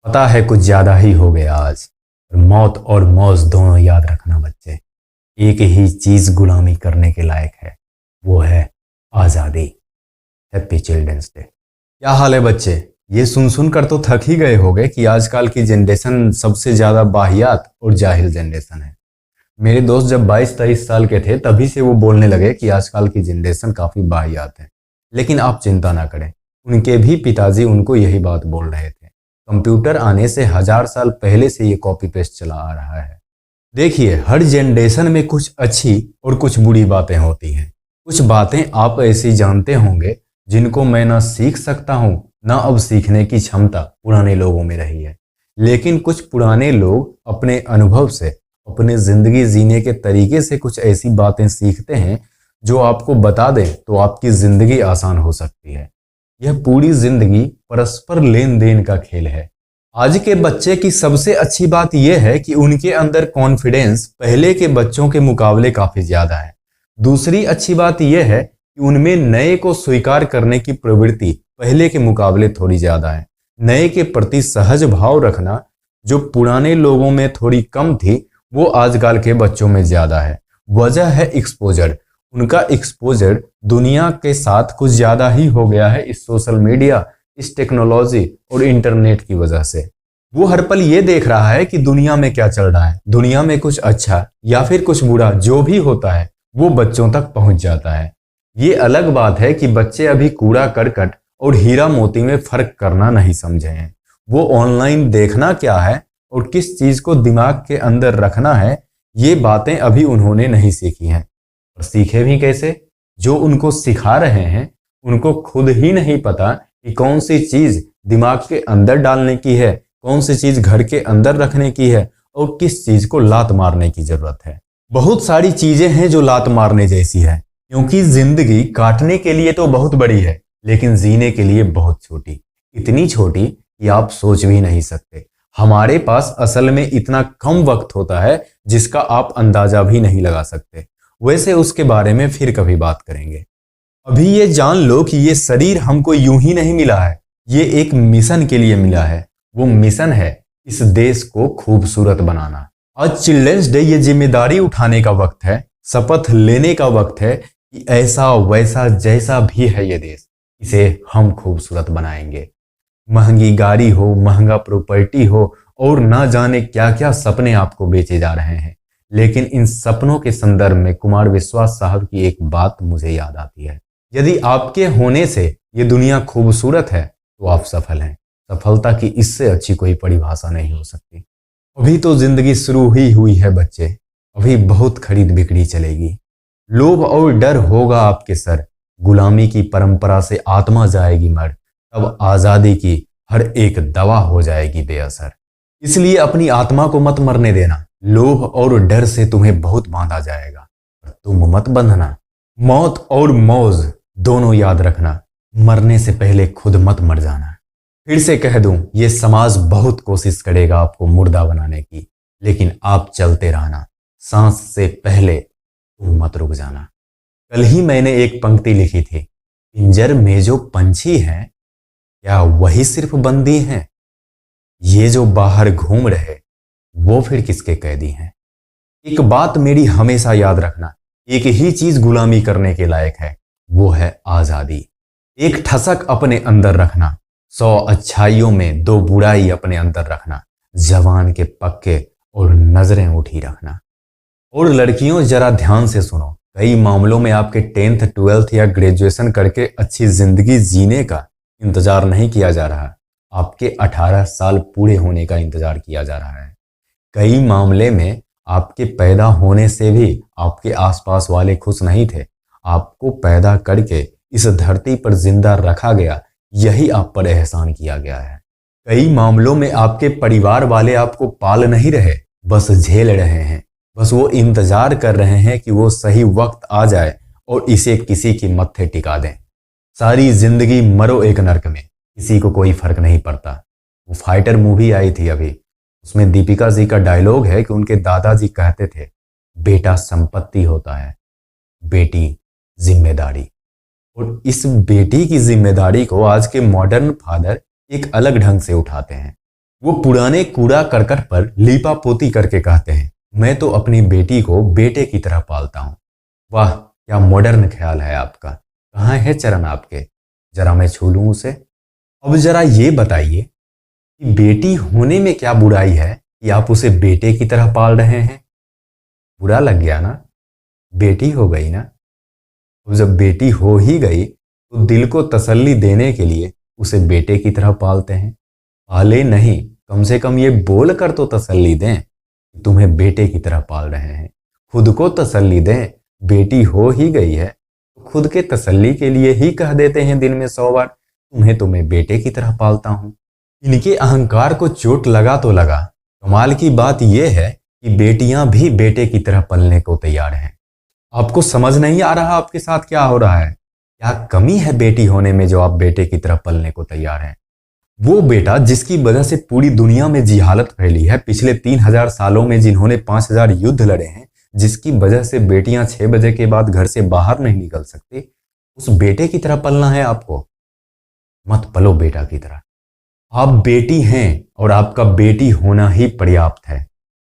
पता है कुछ ज्यादा ही हो गया आज। मौत और मौज दोनों याद रखना बच्चे। एक ही चीज गुलामी करने के लायक है, वो है आजादी। Happy children's day. क्या हाल है बच्चे? ये सुन सुन कर तो थक ही गए होगे कि आजकल की जनरेशन सबसे ज्यादा बाहियात और जाहिल जनरेशन है। मेरे दोस्त जब 22-23 साल के थे तभी से वो बोलने लगे कि आजकल की जनरेशन काफी बाहियात है। लेकिन आप चिंता ना करें, उनके भी पिताजी उनको यही बात बोल रहे थे। कंप्यूटर आने से 1000 साल पहले से ये कॉपी पेस्ट चला आ रहा है। देखिए, हर जनरेशन में कुछ अच्छी और कुछ बुरी बातें होती हैं। कुछ बातें आप ऐसी जानते होंगे जिनको मैं ना सीख सकता हूँ, ना अब सीखने की क्षमता पुराने लोगों में रही है। लेकिन कुछ पुराने लोग अपने अनुभव से, अपने जिंदगी जीने के तरीके से कुछ ऐसी बातें सीखते हैं जो आपको बता दें तो आपकी जिंदगी आसान हो सकती है। यह पूरी जिंदगी परस्पर लेन देन का खेल है। आज के बच्चे की सबसे अच्छी बात यह है कि उनके अंदर कॉन्फिडेंस पहले के बच्चों के मुकाबले काफी ज्यादा है। दूसरी अच्छी बात यह है कि उनमें नए को स्वीकार करने की प्रवृत्ति पहले के मुकाबले थोड़ी ज्यादा है। नए के प्रति सहज भाव रखना जो पुराने लोगों में थोड़ी कम थी, वो आजकल के बच्चों में ज्यादा है। वजह है एक्सपोजर। उनका एक्सपोजर दुनिया के साथ कुछ ज्यादा ही हो गया है इस सोशल मीडिया, इस टेक्नोलॉजी और इंटरनेट की वजह से। वो हर पल ये देख रहा है कि दुनिया में क्या चल रहा है। दुनिया में कुछ अच्छा या फिर कुछ बुरा जो भी होता है वो बच्चों तक पहुंच जाता है। ये अलग बात है कि बच्चे अभी कूड़ा करकट और हीरा मोती में फर्क करना नहीं समझे हैं। वो ऑनलाइन देखना क्या है और किस चीज को दिमाग के अंदर रखना है, ये बातें अभी उन्होंने नहीं सीखी हैं। और सीखे भी कैसे? जो उनको सिखा रहे हैं उनको खुद ही नहीं पता कि कौन सी चीज दिमाग के अंदर डालने की है, कौन सी चीज घर के अंदर रखने की है और किस चीज को लात मारने की जरूरत है। बहुत सारी चीजें हैं जो लात मारने जैसी है, क्योंकि जिंदगी काटने के लिए तो बहुत बड़ी है लेकिन जीने के लिए बहुत छोटी। इतनी छोटी कि आप सोच भी नहीं सकते। हमारे पास असल में इतना कम वक्त होता है जिसका आप अंदाजा भी नहीं लगा सकते। वैसे उसके बारे में फिर कभी बात करेंगे। अभी ये जान लो कि ये शरीर हमको यूं ही नहीं मिला है, ये एक मिशन के लिए मिला है। वो मिशन है इस देश को खूबसूरत बनाना। आज चिल्ड्रंस डे, ये जिम्मेदारी उठाने का वक्त है, शपथ लेने का वक्त है कि ऐसा वैसा जैसा भी है ये देश, इसे हम खूबसूरत बनाएंगे। महंगी गाड़ी हो, महंगा प्रॉपर्टी हो और ना जाने क्या क्या सपने आपको बेचे जा रहे हैं, लेकिन इन सपनों के संदर्भ में कुमार विश्वास साहब की एक बात मुझे याद आती है। यदि आपके होने से ये दुनिया खूबसूरत है तो आप सफल हैं। सफलता की इससे अच्छी कोई परिभाषा नहीं हो सकती। अभी तो जिंदगी शुरू ही हुई है बच्चे, अभी बहुत खरीद बिक्री चलेगी। लोभ और डर होगा आपके सर, गुलामी की परंपरा से आत्मा जाएगी मर, तब आजादी की हर एक दवा हो जाएगी बेअसर। इसलिए अपनी आत्मा को मत मरने देना। लोभ और डर से तुम्हें बहुत बांधा जाएगा, पर तुम मत बंधना। मौत और मौज दोनों याद रखना, मरने से पहले खुद मत मर जाना। फिर से कह दूं, ये समाज बहुत कोशिश करेगा आपको मुर्दा बनाने की, लेकिन आप चलते रहना। सांस से पहले तुम मत रुक जाना। कल ही मैंने एक पंक्ति लिखी थी, पिंजर में जो पंछी हैं क्या वही सिर्फ बंदी हैं? ये जो बाहर घूम रहे वो फिर किसके कैदी हैं? एक बात मेरी हमेशा याद रखना, एक ही चीज गुलामी करने के लायक है, वो है आजादी। एक ठसक अपने अंदर रखना, 100 अच्छाइयों में 2 बुराई अपने अंदर रखना, जवान के पक्के और नजरें उठी रखना। और लड़कियों जरा ध्यान से सुनो, कई मामलों में आपके 10th 12th या ग्रेजुएशन करके अच्छी जिंदगी जीने का इंतजार नहीं किया जा रहा, आपके 18 साल पूरे होने का इंतजार किया जा रहा है। कई मामले में आपके पैदा होने से भी आपके आसपास वाले खुश नहीं थे। आपको पैदा करके इस धरती पर जिंदा रखा गया, यही आप पर एहसान किया गया है। कई मामलों में आपके परिवार वाले आपको पाल नहीं रहे, बस झेल रहे हैं। बस वो इंतजार कर रहे हैं कि वो सही वक्त आ जाए और इसे किसी की मत्थे टिका दें। सारी जिंदगी मरो एक नर्क में, किसी को कोई फर्क नहीं पड़ता। वो फाइटर मूवी आई थी अभी, उसमें दीपिका जी का डायलॉग है कि उनके दादाजी कहते थे, बेटा संपत्ति होता है, बेटी जिम्मेदारी। और इस बेटी की जिम्मेदारी को आज के मॉडर्न फादर एक अलग ढंग से उठाते हैं। वो पुराने कूड़ा करकट पर लीपा पोती करके कहते हैं, मैं तो अपनी बेटी को बेटे की तरह पालता हूं। वाह, क्या मॉडर्न ख्याल है आपका। कहाँ है चरण आपके, जरा मैं छू लूं उसे। अब जरा ये बताइए कि बेटी होने में क्या बुराई है कि आप उसे बेटे की तरह पाल रहे हैं। बुरा लग गया ना, बेटी हो गई ना। तो जब बेटी हो ही गई तो दिल को तसल्ली देने के लिए उसे बेटे की तरह पालते हैं। पाले नहीं, कम से कम ये बोल कर तो तसल्ली दें कि तुम्हें बेटे की तरह पाल रहे हैं। खुद को तसल्ली दें, बेटी हो ही गई है तो खुद के तसल्ली के लिए ही कह देते हैं दिन में 100 बार, तुम्हें तो मैं बेटे की तरह पालता हूं। इनके अहंकार को चोट लगा तो लगा। कमाल की बात यह है कि बेटियां भी बेटे की तरह पलने को तैयार हैं। आपको समझ नहीं आ रहा आपके साथ क्या हो रहा है। क्या कमी है बेटी होने में जो आप बेटे की तरह पलने को तैयार हैं। वो बेटा जिसकी वजह से पूरी दुनिया में जिहालत फैली है, पिछले 3000 सालों में जिन्होंने 5000 युद्ध लड़े हैं, जिसकी वजह से बेटियां 6 बजे के बाद घर से बाहर नहीं निकल सकती, उस बेटे की तरह पलना है आपको। मत पलो बेटा की तरह। आप बेटी हैं और आपका बेटी होना ही पर्याप्त है।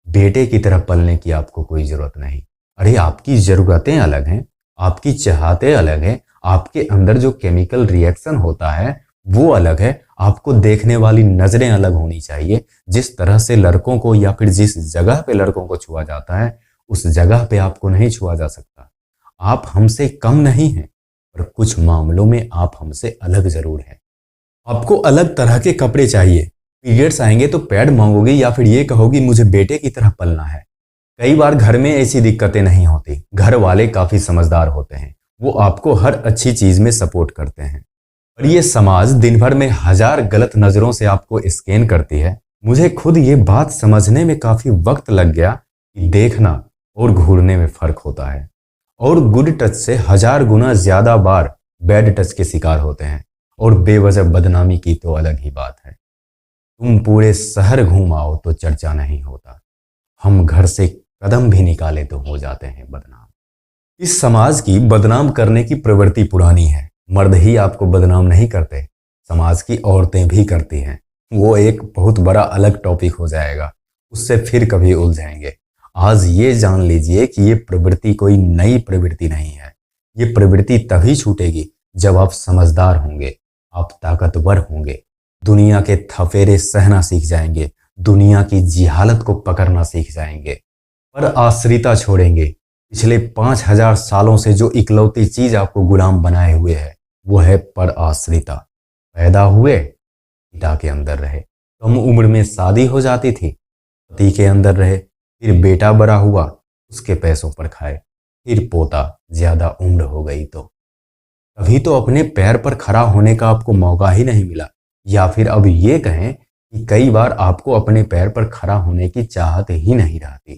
बेटे की तरह पलने की आपको कोई जरूरत नहीं। अरे आपकी जरूरतें अलग हैं, आपकी चाहते अलग हैं, आपके अंदर जो केमिकल रिएक्शन होता है वो अलग है। आपको देखने वाली नजरें अलग होनी चाहिए। जिस तरह से लड़कों को या फिर जिस जगह पे लड़कों को छुआ जाता है उस जगह पे आपको नहीं छुआ जा सकता। आप हमसे कम नहीं हैं, पर कुछ मामलों में आप हमसे अलग जरूर हैं। आपको अलग तरह के कपड़े चाहिए, पीरियड्स आएंगे तो पैड मांगोगी या फिर ये कहोगी मुझे बेटे की तरह पलना है। कई बार घर में ऐसी दिक्कतें नहीं होती, घर वाले काफी समझदार होते हैं, वो आपको हर अच्छी चीज में सपोर्ट करते हैं। और ये समाज दिन भर में 1000 गलत नजरों से आपको स्कैन करती है। मुझे खुद ये बात समझने में काफी वक्त लग गया कि देखना और घूरने में फर्क होता है, और गुड टच से 1000 गुना ज्यादा बार बैड टच के शिकार होते हैं। और बेवजह बदनामी की तो अलग ही बात है। तुम पूरे शहर घूम आओ तो चर्चा नहीं होता, हम घर से कदम भी निकाले तो हो जाते हैं बदनाम। इस समाज की बदनाम करने की प्रवृत्ति पुरानी है। मर्द ही आपको बदनाम नहीं करते, समाज की औरतें भी करती हैं। वो एक बहुत बड़ा अलग टॉपिक हो जाएगा, उससे फिर कभी उलझेंगे। आज ये जान लीजिए कि ये प्रवृत्ति कोई नई प्रवृत्ति नहीं है। ये प्रवृत्ति तभी छूटेगी जब आप समझदार होंगे, आप ताकतवर होंगे, दुनिया के थफेरे सहना सीख जाएंगे, दुनिया की जिहालत को पकड़ना सीख जाएंगे, पर आश्रिता छोड़ेंगे। पिछले 5000 सालों से जो इकलौती चीज आपको गुलाम बनाए हुए है वो है पर आश्रिता। पैदा हुए, पिता के अंदर रहे, कम उम्र में शादी हो जाती थी, पति के अंदर रहे, फिर बेटा बड़ा हुआ, उसके पैसों पर खाए, फिर पोता, ज्यादा उम्र हो गई तो कभी तो अपने पैर पर खड़ा होने का आपको मौका ही नहीं मिला। या फिर अब ये कहें कि कई बार आपको अपने पैर पर खड़ा होने की चाहत ही नहीं रहती,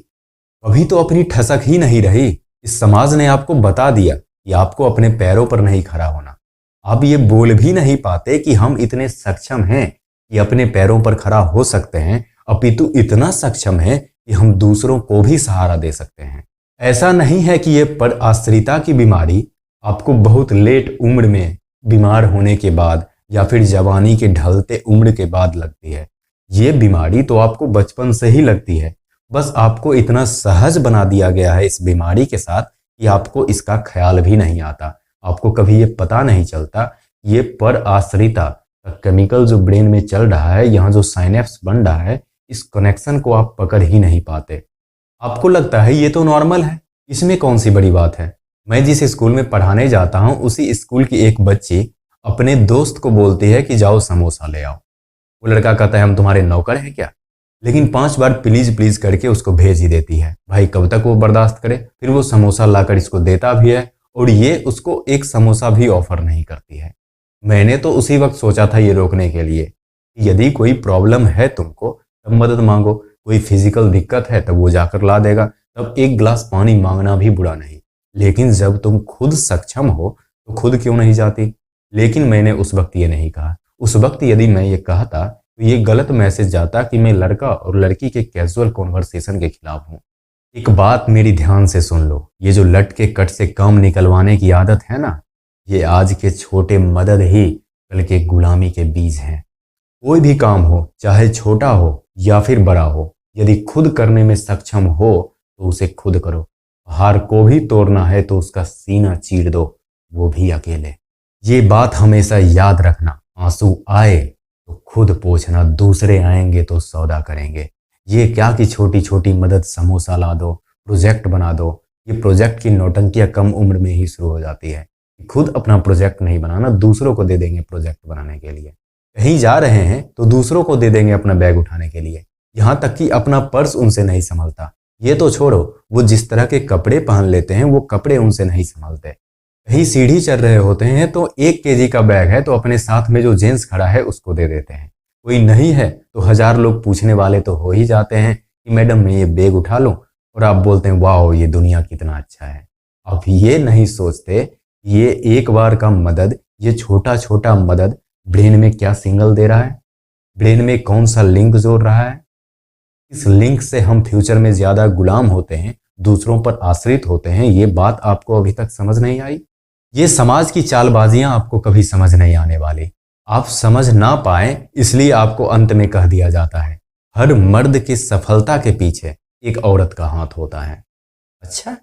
कभी तो अपनी ठसक ही नहीं रही। इस समाज ने आपको बता दिया कि आपको अपने पैरों पर नहीं खड़ा होना। आप ये बोल भी नहीं पाते कि हम इतने सक्षम हैं कि अपने पैरों पर खड़ा हो सकते हैं, अपितु इतना सक्षम है कि हम दूसरों को भी सहारा दे सकते हैं। ऐसा नहीं है कि ये पर आश्रिता की बीमारी आपको बहुत लेट उम्र में बीमार होने के बाद या फिर जवानी के ढलते उम्र के बाद लगती है। ये बीमारी तो आपको बचपन से ही लगती है, बस आपको इतना सहज बना दिया गया है इस बीमारी के साथ कि आपको इसका ख्याल भी नहीं आता। आपको कभी ये पता नहीं चलता ये पर आश्रिता का केमिकल जो ब्रेन में चल रहा है, यहाँ जो साइनेप्स बन रहा है, इस कनेक्शन को आप पकड़ ही नहीं पाते। आपको लगता है ये तो नॉर्मल है, इसमें कौन सी बड़ी बात है। मैं जिस स्कूल में पढ़ाने जाता हूँ उसी स्कूल की एक बच्ची अपने दोस्त को बोलती है कि जाओ समोसा ले आओ। वो लड़का कहता है हम तुम्हारे नौकर हैं क्या, लेकिन 5 बार प्लीज प्लीज करके उसको भेज ही देती है। भाई कब तक वो बर्दाश्त करे। फिर वो समोसा लाकर इसको देता भी है और ये उसको एक समोसा भी ऑफर नहीं करती है। मैंने तो उसी वक्त सोचा था ये रोकने के लिए कि यदि कोई प्रॉब्लम है तुमको तब मदद मांगो, कोई फिजिकल दिक्कत है तब वो जाकर ला देगा, तब एक गिलास पानी मांगना भी बुरा नहीं। लेकिन जब तुम खुद सक्षम हो तो खुद क्यों नहीं जाती। लेकिन मैंने उस वक्त ये नहीं कहा। उस वक्त यदि मैं ये कहता तो ये गलत मैसेज जाता कि मैं लड़का और लड़की के कैजुअल कॉन्वर्सेशन के खिलाफ हूँ। एक बात मेरी ध्यान से सुन लो, ये जो लट के कट से काम निकलवाने की आदत है ना, ये आज के छोटे मदद ही कल के गुलामी के बीज हैं। कोई भी काम हो, चाहे छोटा हो या फिर बड़ा हो, यदि खुद करने में सक्षम हो तो उसे खुद करो। पहाड़ को भी तोड़ना है तो उसका सीना चीर दो, वो भी अकेले। ये बात हमेशा याद रखना, आंसू आए तो खुद पोंछना, दूसरे आएंगे तो सौदा करेंगे। ये क्या कि छोटी छोटी मदद, समोसा ला दो, प्रोजेक्ट बना दो, ये प्रोजेक्ट की नौटंकियां कम उम्र में ही शुरू हो जाती है। खुद अपना प्रोजेक्ट नहीं बनाना, दूसरों को दे देंगे प्रोजेक्ट बनाने के लिए। कहीं जा रहे हैं तो दूसरों को दे देंगे अपना बैग उठाने के लिए, यहाँ तक कि अपना पर्स उनसे नहीं संभलता। ये तो छोड़ो, वो जिस तरह के कपड़े पहन लेते हैं वो कपड़े उनसे नहीं संभलते। कहीं सीढ़ी चढ़ रहे होते हैं तो 1 kg का बैग है तो अपने साथ में जो जेंट्स खड़ा है उसको दे देते हैं। कोई नहीं है तो 1000 लोग पूछने वाले तो हो ही जाते हैं कि मैडम मैं ये बैग उठा लूं, और आप बोलते हैं वाह ये दुनिया कितना अच्छा है। अब ये नहीं सोचते ये एक बार का मदद, ये छोटा छोटा मदद ब्रेन में क्या सिग्नल दे रहा है, ब्रेन में कौन सा लिंक जोड़ रहा है। इस लिंक से हम फ्यूचर में ज्यादा गुलाम होते हैं, दूसरों पर आश्रित होते हैं। ये बात आपको अभी तक समझ नहीं आई। ये समाज की चालबाजियां आपको कभी समझ नहीं आने वाली। आप समझ ना पाए इसलिए आपको अंत में कह दिया जाता है हर मर्द की सफलता के पीछे एक औरत का हाथ होता है। अच्छा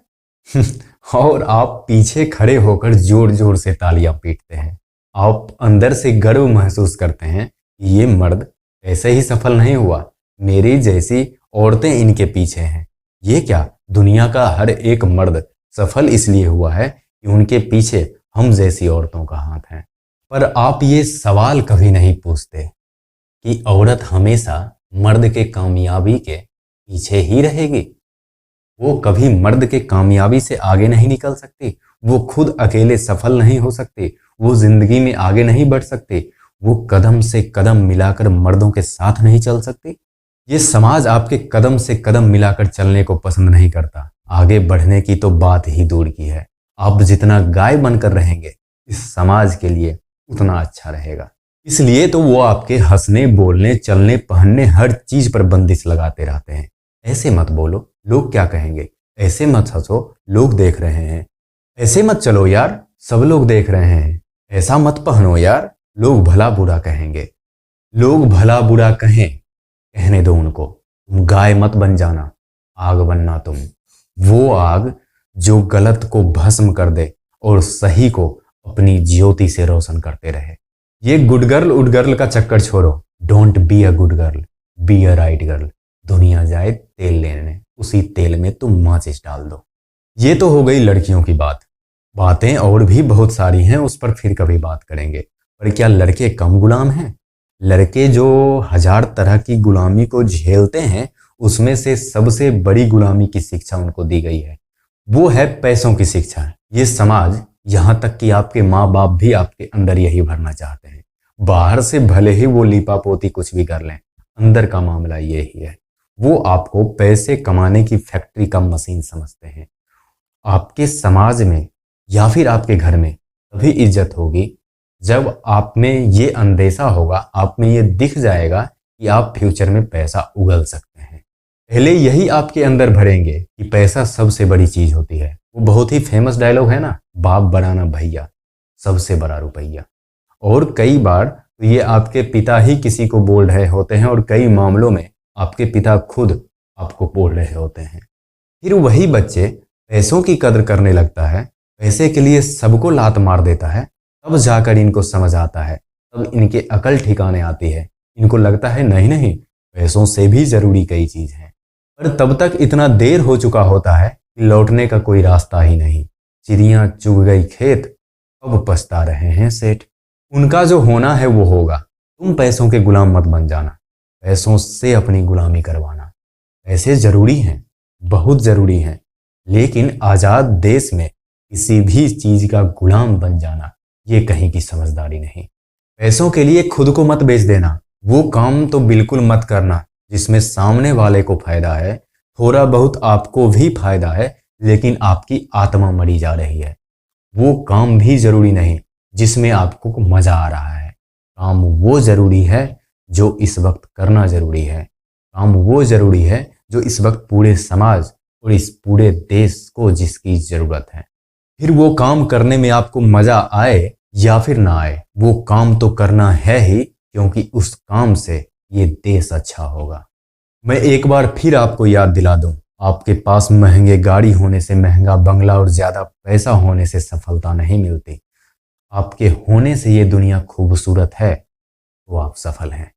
और आप पीछे खड़े होकर जोर जोर से तालियां पीटते हैं। आप अंदर से गर्व महसूस करते हैं कि ये मर्द ऐसे ही सफल नहीं हुआ, मेरी जैसी औरतें इनके पीछे हैं। ये क्या, दुनिया का हर एक मर्द सफल इसलिए हुआ है कि उनके पीछे हम जैसी औरतों का हाथ है। पर आप ये सवाल कभी नहीं पूछते कि औरत हमेशा मर्द के कामयाबी के पीछे ही रहेगी। वो कभी मर्द के कामयाबी से आगे नहीं निकल सकती, वो खुद अकेले सफल नहीं हो सकती, वो जिंदगी में आगे नहीं बढ़ सकती, वो कदम से कदम मिलाकर मर्दों के साथ नहीं चल सकती। ये समाज आपके कदम से कदम मिलाकर चलने को पसंद नहीं करता। आगे बढ़ने की तो बात ही दूर की है। आप जितना गाय बनकर रहेंगे इस समाज के लिए उतना अच्छा रहेगा। इसलिए तो वो आपके हंसने, बोलने, चलने, पहनने हर चीज पर बंदिश लगाते रहते हैं। ऐसे मत बोलो, लोग क्या कहेंगे। ऐसे मत हंसो, लोग देख रहे हैं। ऐसे मत चलो यार, सब लोग देख रहे हैं। ऐसा मत पहनो यार, लोग भला बुरा कहेंगे। लोग भला बुरा कहें, कहने दो उनको। तुम गाय मत बन जाना, आग बनना तुम। वो आग जो गलत को भस्म कर दे और सही को अपनी ज्योति से रोशन करते रहे। ये गुड गर्ल उड गर्ल का चक्कर छोड़ो। Don't be a good girl, be a right girl. दुनिया जाए तेल लेने, उसी तेल में तुम माचिस डाल दो। ये तो हो गई लड़कियों की बात। बातें और भी बहुत सारी हैं, उस पर फिर कभी बात करेंगे। पर क्या लड़के कम गुलाम हैं? लड़के जो 1000 तरह की गुलामी को झेलते हैं, उसमें से सबसे बड़ी गुलामी की शिक्षा उनको दी गई है, वो है पैसों की शिक्षा। ये समाज, यहाँ तक कि आपके माँ बाप भी आपके अंदर यही भरना चाहते हैं। बाहर से भले ही वो लीपा पोती कुछ भी कर लें, अंदर का मामला यही है। वो आपको पैसे कमाने की फैक्ट्री का मशीन समझते हैं। आपके समाज में या फिर आपके घर में तभी इज्जत होगी जब आप में ये अंदेशा होगा, आप में ये दिख जाएगा कि आप फ्यूचर में पैसा उगल सकते हैं। पहले यही आपके अंदर भरेंगे कि पैसा सबसे बड़ी चीज होती है। वो बहुत ही फेमस डायलॉग है ना, बाप बड़ा ना भैया, सबसे बड़ा रुपया। और कई बार तो ये आपके पिता ही किसी को बोल रहे होते हैं, और कई मामलों में आपके पिता खुद आपको बोल रहे होते हैं। फिर वही बच्चे पैसों की कदर करने लगता है, पैसे के लिए सबको लात मार देता है। तब जाकर इनको समझ आता है, तब इनके अकल ठिकाने आती है। इनको लगता है नहीं नहीं, पैसों से भी जरूरी कई चीज है। पर तब तक इतना देर हो चुका होता है कि लौटने का कोई रास्ता ही नहीं। चिड़ियां चुग गई खेत, अब पछता रहे हैं सेठ। उनका जो होना है वो होगा। तुम पैसों के गुलाम मत बन जाना, पैसों से अपनी गुलामी करवाना। पैसे जरूरी हैं, बहुत जरूरी हैं, लेकिन आजाद देश में किसी भी चीज का गुलाम बन जाना ये कहीं की समझदारी नहीं। पैसों के लिए खुद को मत बेच देना। वो काम तो बिल्कुल मत करना जिसमें सामने वाले को फायदा है, थोड़ा बहुत आपको भी फायदा है, लेकिन आपकी आत्मा मरी जा रही है। वो काम भी जरूरी नहीं जिसमें आपको मजा आ रहा है। काम वो जरूरी है जो इस वक्त करना जरूरी है। काम वो जरूरी है जो इस वक्त पूरे समाज और इस पूरे देश को जिसकी जरूरत है। फिर वो काम करने में आपको मजा आए या फिर ना आए, वो काम तो करना है ही, क्योंकि उस काम से ये देश अच्छा होगा। मैं एक बार फिर आपको याद दिला दूं, आपके पास महंगे गाड़ी होने से, महंगा बंगला और ज्यादा पैसा होने से सफलता नहीं मिलती। आपके होने से ये दुनिया खूबसूरत है तो आप सफल हैं।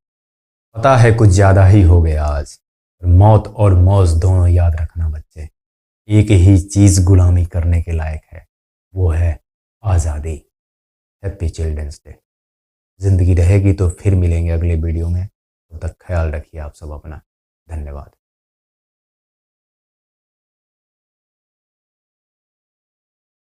पता है कुछ ज्यादा ही हो गया आज। मौत और मौज दोनों याद रखना बच्चे। एक ही चीज गुलामी करने के लायक है, वो है आज़ादी। Happy children's day. जिंदगी रहेगी तो फिर मिलेंगे अगले वीडियो में। तब तक ख्याल रखिए आप सब अपना। धन्यवाद।